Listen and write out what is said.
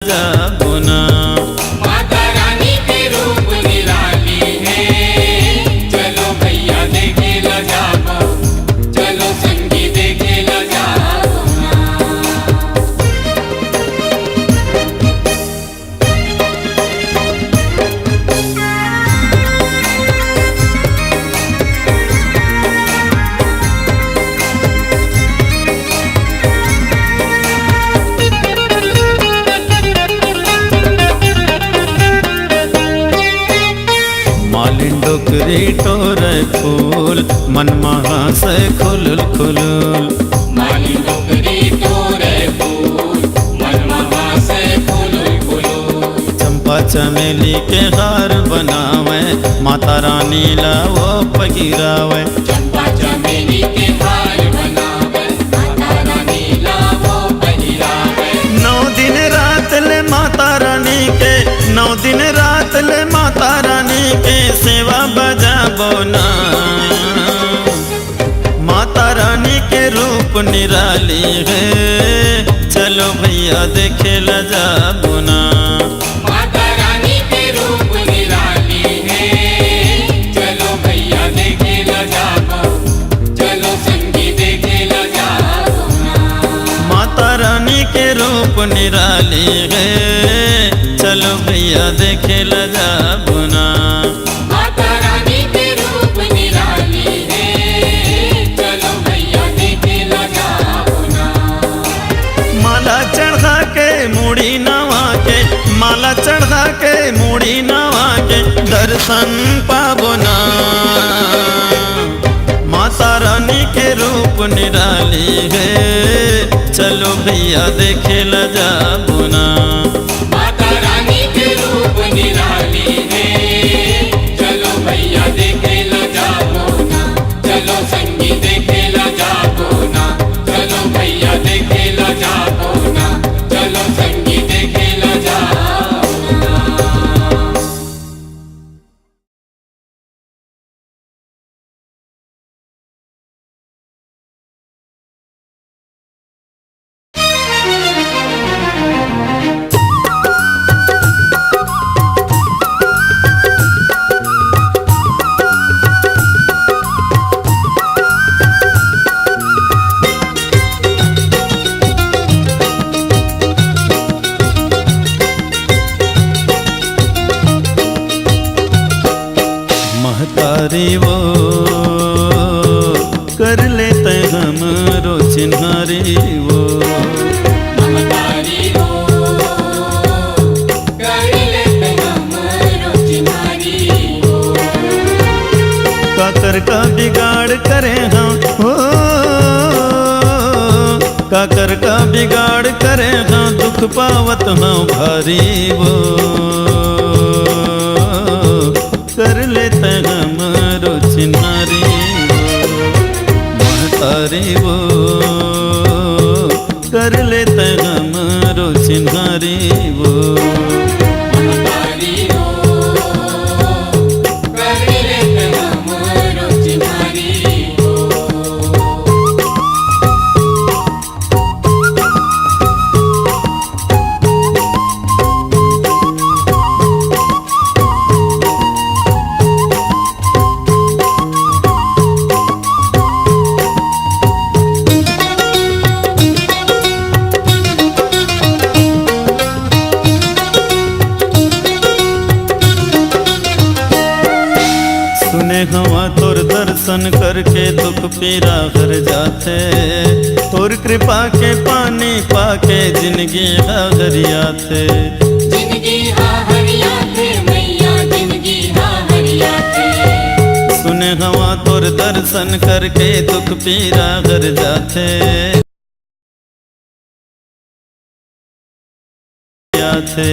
जागो ना। माता रानी के रूप निराली है, चलो भैया देखे ला जागो, चलो संगी देखे ला जागो ना। मालिन डोकरी टोरे फूल मन महासे खुलुल खुलुल। मालिन डोकरी टोरे फूल मन महासे खुलुल खुलुल। चंपा चमेली के हार बनावे माता रानी ला वो पगिरावे। चंपा चमेली के हार बनावे माता रानी ला वो पगिरावे। 9 दिन रात ले माता रानी के, 9 दिन रात ले माता रानी के सेवा बजाबो ना। माता रानी के रूप निराली है, चलो भैया देखे ला जाबो ना। माता रानी के रूप निराली है, चलो भैया देखे ला जागो, चलो संगी देखे ला जागो ना। माता रानी के रूप निराली है, चलो भैया देखे ला जाबो ना। माता रानी के रूप निराली है, चलो भैया देखे ला जागो ना। माला चढ़ा के मूड़ी नवा के, माला चढ़ा के मूड़ी नवा के दर्शन पाबो ना। माता रानी के रूप निराली है, चलो भैया देखे ला जाबो ना। माता रानी के रूप निराली है, चलो भैया देखे ला जागो ना, चलो संगी देखे ला जागो ना, चलो भैया देखे ला जागो ना, चलो संगी देखे ला जागो ना। महतारी वो कर लेते हमरो चिन्हारी वो। ममतारी हो कर लेते हमरो चिन्हारी हो। काकर का बिगाड़ करे हम हो, काकर का बिगाड़ करे हम दुख पावत हम भारी वो। कर लेते हमरो चिन्हारी वो। महतारी वो कर लेते हमरो चिन्हारी वो। ममतारी हो कर लेते हमरो चिन्हारी हो। सुने हवा तोर दर्शन करके दुख पीरा हर जाते। तोर कृपा के पानी पाके जिंदगी हरिया थे। जिंदगी हा हरिया थे मैया, जिंदगी हा हरिया थे। सुने हवा तोर दर्शन करके दुख पीरा हर जाते। थे